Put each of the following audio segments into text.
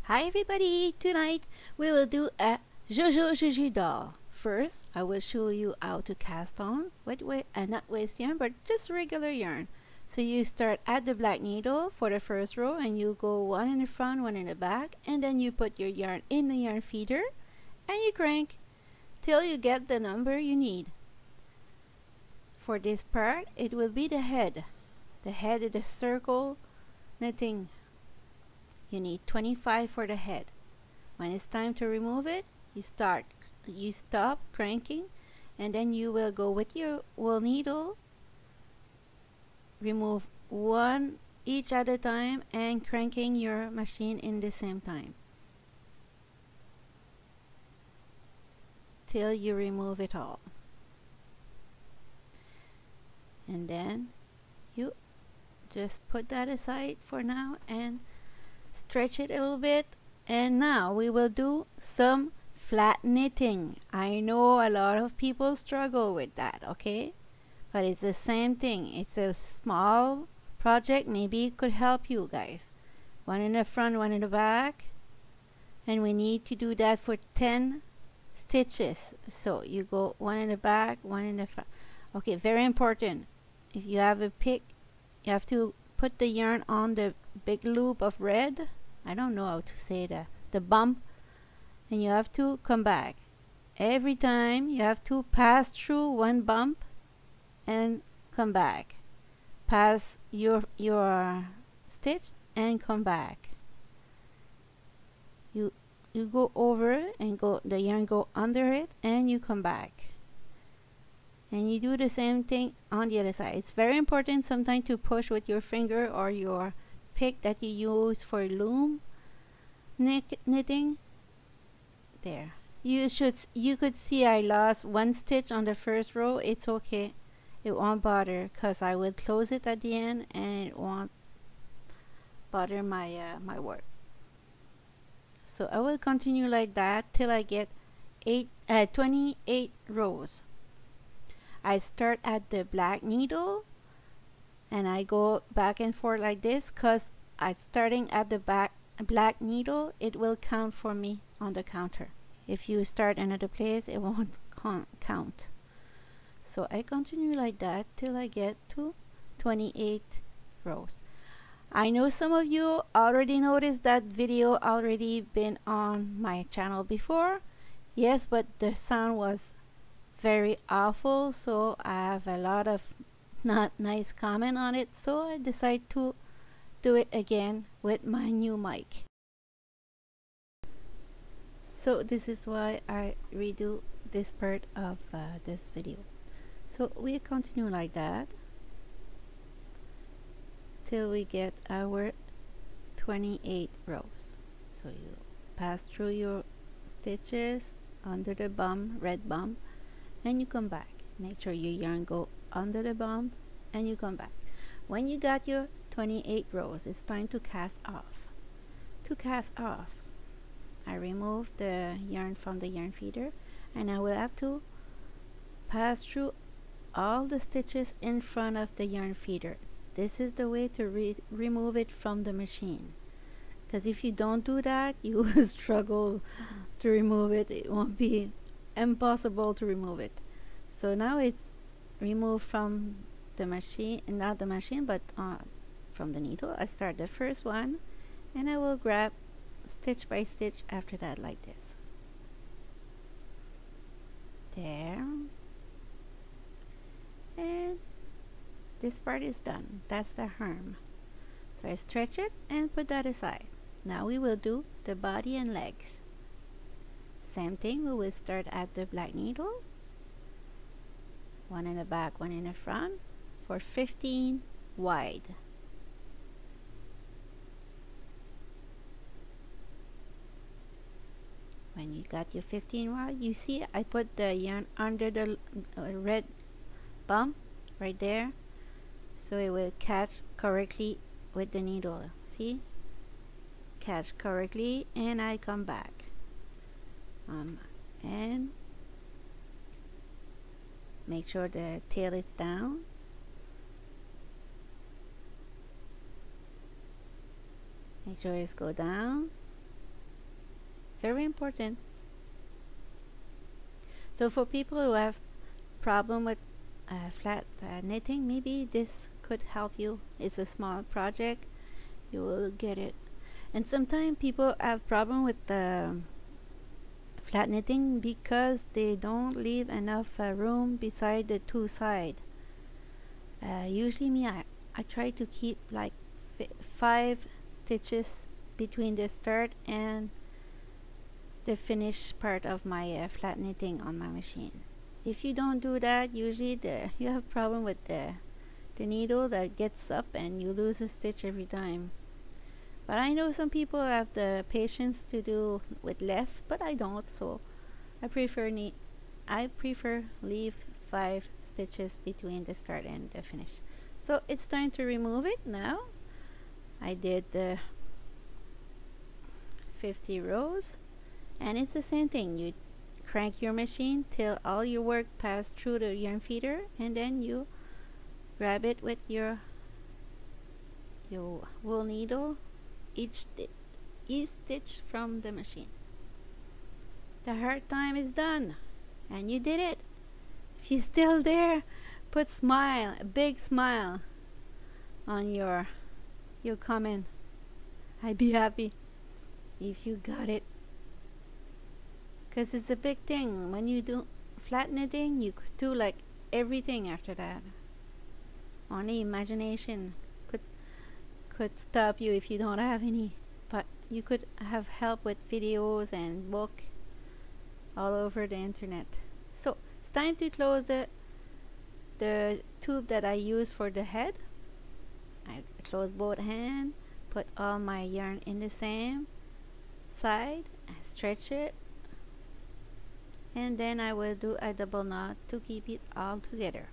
Hi everybody! Tonight we will do a JOJOJUJU doll. First, I will show you how to cast on with not waste yarn, but just regular yarn. So you start at the black needle for the first row and you go one in the front, one in the back, and then you put your yarn in the yarn feeder and you crank till you get the number you need. For this part, it will be the head. The head is the circle knitting. You need 25 for the head. When it's time to remove it, you stop cranking, and then you will go with your wool needle, remove one each at a time, and cranking your machine in the same time till you remove it all. And then you just put that aside for now and stretch it a little bit. And now we will do some flat knitting. I know a lot of people struggle with that, okay? But it's the same thing. It's a small project. Maybe it could help you guys. One in the front, one in the back. And we need to do that for 10 stitches. So you go one in the back, one in the front. Okay, very important. If you have a pick, you have to put the yarn on the big loop of red. I don't know how to say that. The bump. And you have to come back. Every time you have to pass through one bump and come back. Pass your stitch and come back. You go over and the yarn go under it and you come back. And you do the same thing on the other side. It's very important sometimes to push with your finger or your pick that you use for loom knitting. There. You could see I lost one stitch on the first row. It's okay. It won't bother because I will close it at the end and it won't bother my my work. So I will continue like that till I get 28 rows. I start at the black needle and I go back and forth like this because I'm starting at the black needle. It will count for me on the counter. If you start another place, it won't count. So I continue like that till I get to 28 rows. I know some of you already noticed that video already been on my channel before. Yes, but the sound was very awful, so I have a lot of not nice comment on it, so I decided to do it again with my new mic. So this is why I redo this part of this video. So we continue like that till we get our 28 rows. So you pass through your stitches under the bump, red bump, and you come back. Make sure your yarn go under the bump and you come back. When you got your 28 rows, it's time to cast off. To cast off, I remove the yarn from the yarn feeder and I will have to pass through all the stitches in front of the yarn feeder. This is the way to remove it from the machine, because if you don't do that, you will struggle to remove it. It won't be impossible to remove it. So now it's removed from the machine, not the machine, but from the needle. I start the first one and I will grab stitch by stitch after that like this. There. And this part is done. That's the arm. So I stretch it and put that aside. Now we will do the body and legs. Same thing, we will start at the black needle. One in the back, one in the front for 15 wide. When you got your 15 wide, you see I put the yarn under the red bump right there, so it will catch correctly with the needle. See? Catch correctly, and I come back. And make sure the tail is down. Make sure it's go down Very important. So for people who have problem with flat knitting, maybe this could help you. It's a small project, you will get it. And sometimes people have problem with the flat knitting because they don't leave enough room beside the two side. Usually me, I try to keep like 5 stitches between the start and the finished part of my flat knitting on my machine. If you don't do that, usually you have problem with the needle that gets up and you lose a stitch every time. But I know some people have the patience to do with less, but I don't, so I prefer leave 5 stitches between the start and the finish. So it's time to remove it now. I did the 50 rows, and it's the same thing. You crank your machine till all your work pass through the yarn feeder, and then you grab it with your wool needle, each stitch from the machine. The hard time is done, and you did it. If you're still there, put smile, a big smile on your comment. I'd be happy if you got it, because it's a big thing. When you do flat knitting, you could do like everything after that. Only imagination could stop you if you don't have any, but you could have help with videos and book all over the internet. So it's time to close the tube that I use for the head. I close both hands, put all my yarn in the same side, stretch it, and then I will do a double knot to keep it all together.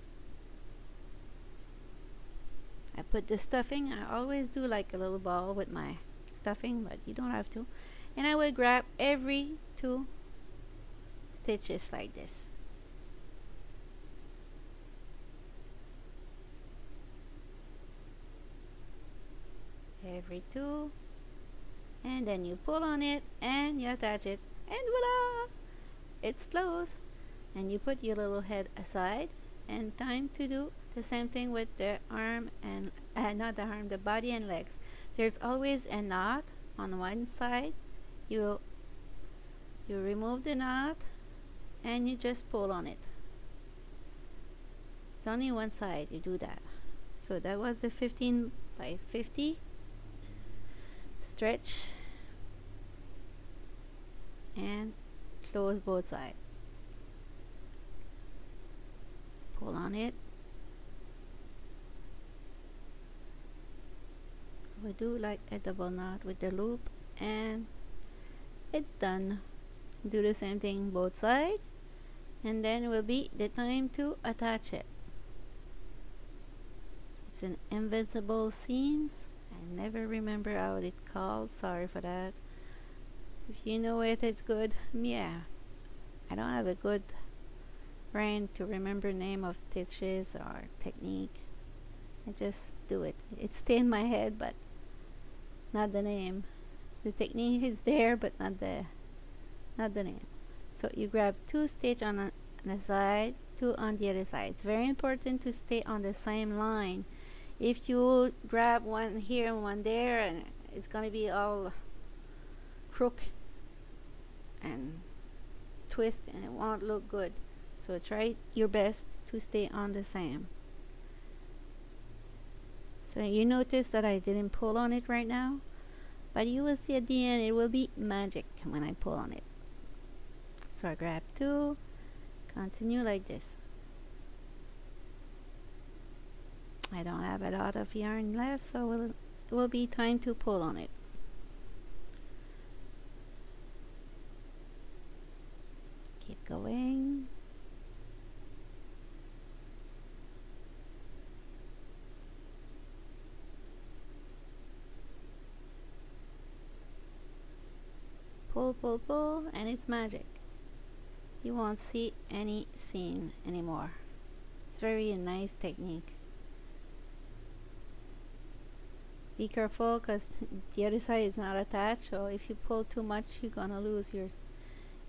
I put the stuffing. I always do like a little ball with my stuffing, but you don't have to. And I will grab every 2 stitches like this. Every 2, and then you pull on it and you attach it, and voila, it's closed. And you put your little head aside, and time to do the same thing with the arm and not the arm, the body and legs. There's always a knot on one side. You remove the knot and you just pull on it. It's only one side you do that. So that was the 15 by 50 stretch, and close both sides. Pull on it. We do like a double knot with the loop, and it's done. Do the same thing both sides, and then will be the time to attach it. It's an invisible seams. I never remember how it's called, sorry for that. If you know it, it's good. Yeah, I don't have a good brain to remember name of stitches or technique. I just do it. It stays in my head, but not the name. The technique is there, but not the name. So you grab 2 stitches on the side, 2 on the other side. It's very important to stay on the same line. If you grab one here and one there, and it's gonna be all crook and twist, and it won't look good. So try your best to stay on the same. So you notice that I didn't pull on it right now, but you will see at the end it will be magic when I pull on it. So I grab 2, continue like this. I don't have a lot of yarn left, so it will be time to pull on it. Keep going. Pull, pull, pull, and it's magic. You won't see any seam anymore. It's very nice technique. Be careful because the other side is not attached, so if you pull too much you're gonna lose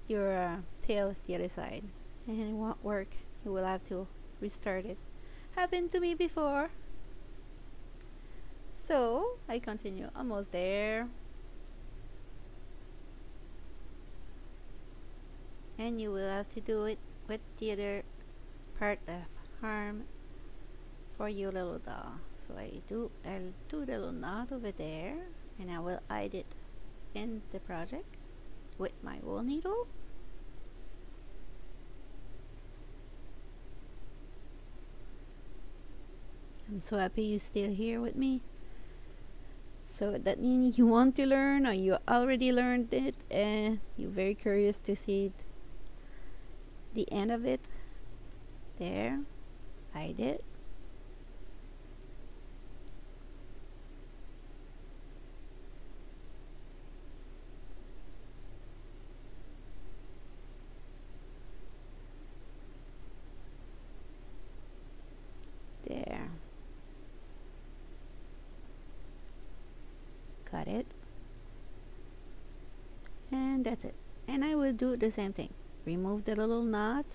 your tail the other side and it won't work. You will have to restart it. Happened to me before. So I continue, almost there. And you will have to do it with the other part of arm for your little doll. So I'll do the little knot over there, and I will hide it in the project with my wool needle. I'm so happy you're still here with me. So that means you want to learn, or you already learned it and you're very curious to see the end of it. There, hide it. There. Got it. And that's it. And I will do the same thing. Remove the little knot.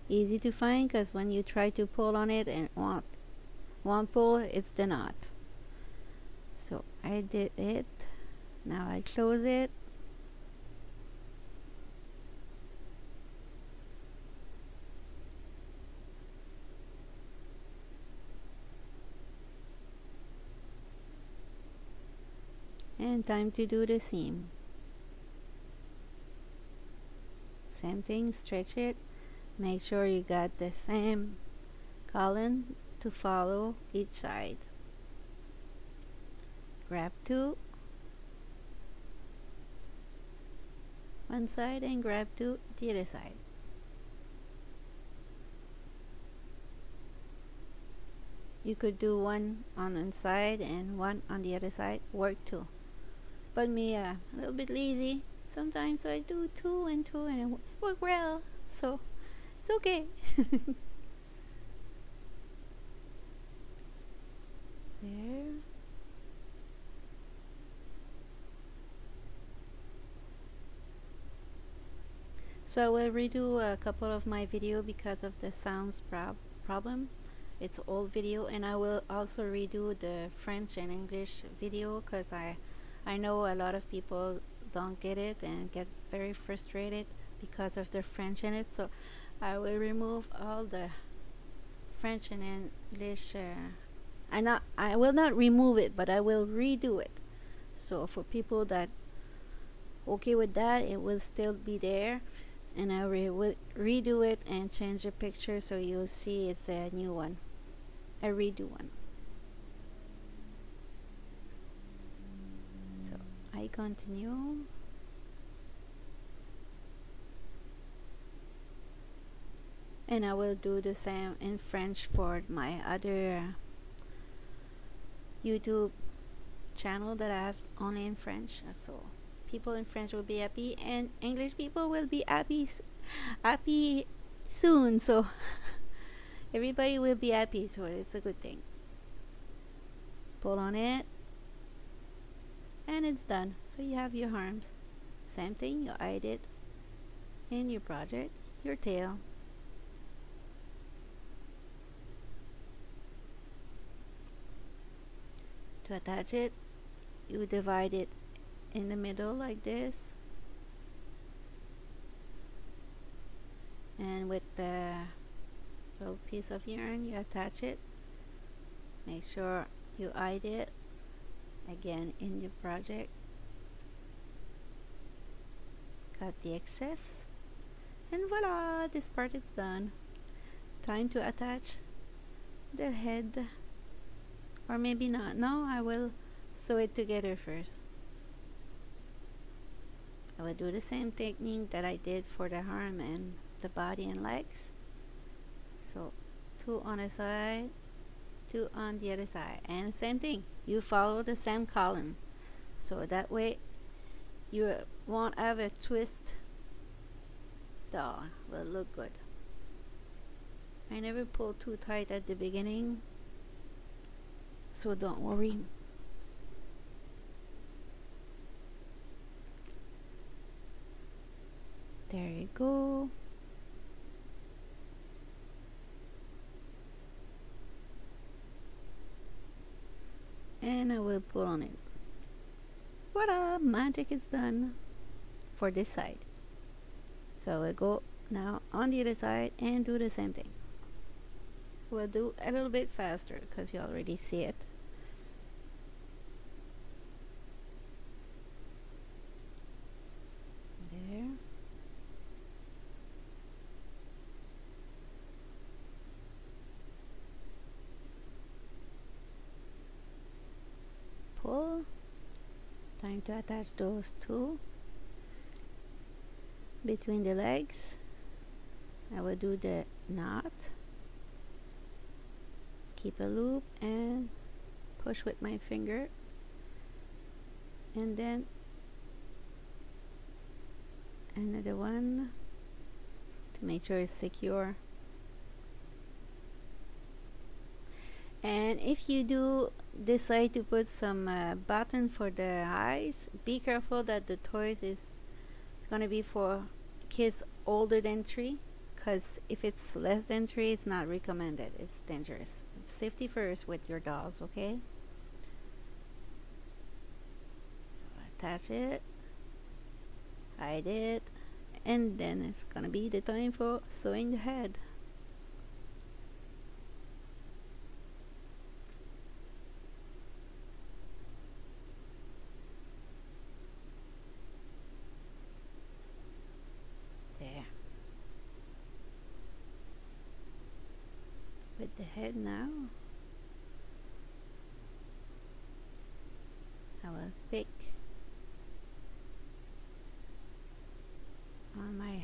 Easy to find because when you try to pull on it and won't pull, it's the knot. So I did it. Now I close it. And time to do the seam. Same thing, stretch it. Make sure you got the same column to follow each side. Grab two one side and grab two the other side. You could do one on one side and one on the other side, work too. But me, a little bit lazy sometimes, so I do two and two and it work well, so it's okay. There. So I will redo a couple of my video because of the sounds problem. It's old video, and I will also redo the French and English video because I know a lot of people don't get it and get very frustrated because of the French in it. So I will remove all the French and English. I will not remove it, but I will redo it. So for people that okay with that, it will still be there, and I will redo it and change the picture so you'll see it's a new one, a redo one. So I continue. And I will do the same in French for my other YouTube channel that I have only in French. So people in French will be happy, and English people will be happy soon. So everybody will be happy, so it's a good thing. Pull on it, and it's done. So you have your arms. Same thing, you hide it in your project, your tail. To attach it, you divide it in the middle like this, and with the little piece of yarn you attach it. Make sure you hide it again in your project. Cut the excess, and voila, this part is done. Time to attach the head, or maybe not. No, I will sew it together first. I will do the same technique that I did for the arm and the body and legs. So two on a side, two on the other side, and same thing, you follow the same column, so that way you won't have a twist. Doll will look good. I never pull too tight at the beginning. so don't worry. There you go. And I will pull on it. Voila! Magic is done for this side. So we'll go now on the other side and do the same thing. We'll do a little bit faster because you already see it. There. Pull. Time to attach those two between the legs. I will do the knot, keep a loop and push with my finger, and then another one to make sure it's secure. And if you do decide to put some button for the eyes, be careful that the toys is gonna be for kids older than 3, because if it's less than 3, it's not recommended. It's dangerous. It's safety first with your dolls, okay? So attach it, hide it, and then it's gonna be the time for sewing the head. With the head now, I will pick on my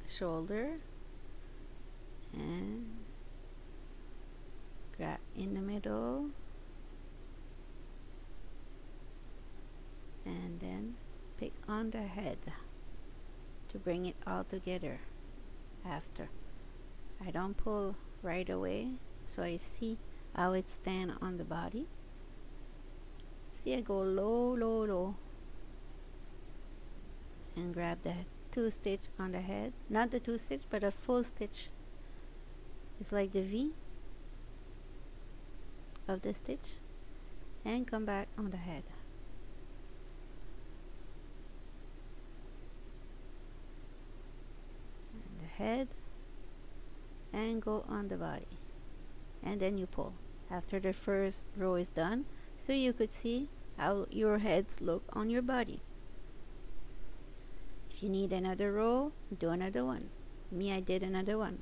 shoulder and grab in the middle and then pick on the head to bring it all together after. I don't pull right away, so I see how it stands on the body. See, I go low, low, low and grab the 2 stitch on the head. Not the 2 stitch, but a full stitch. It's like the V of the stitch, and come back on the head. And the head, and go on the body, and then you pull after the first row is done, so you could see how your heads look on your body. If you need another row, do another one. Me, I did another one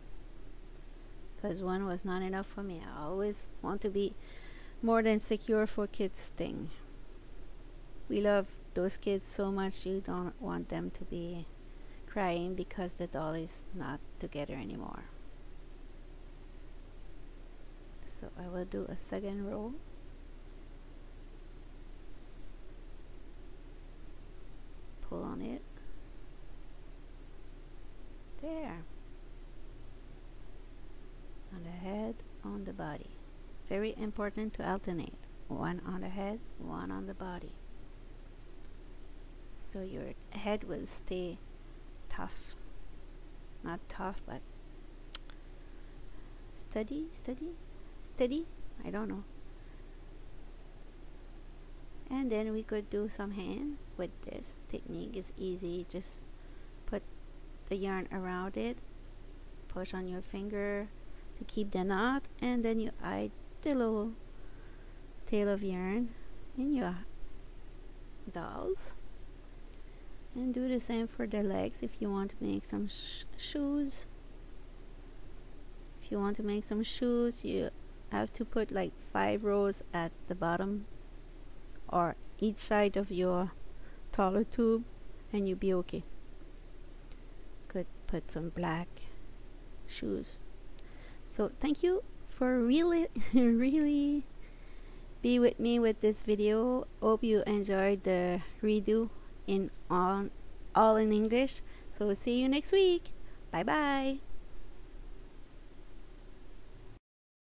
because one was not enough for me. I always want to be more than secure for kids thing. We love those kids so much, you don't want them to be crying because the doll is not together anymore. So I will do a second row. Pull on it. There. On the head, on the body. Very important to alternate. One on the head, one on the body. So your head will stay tough. Not tough, but steady. I don't know. And then we could do some hand with this technique. Is easy. Just put the yarn around it, push on your finger to keep the knot, and then you hide the little tail of yarn in your dolls. And do the same for the legs if you want to make some shoes. If you want to make some shoes, you have to put like 5 rows at the bottom or each side of your taller tube, and you'll be okay. Could put some black shoes. So thank you for really be with me with this video. Hope you enjoyed the redo in all in English. So see you next week. Bye bye.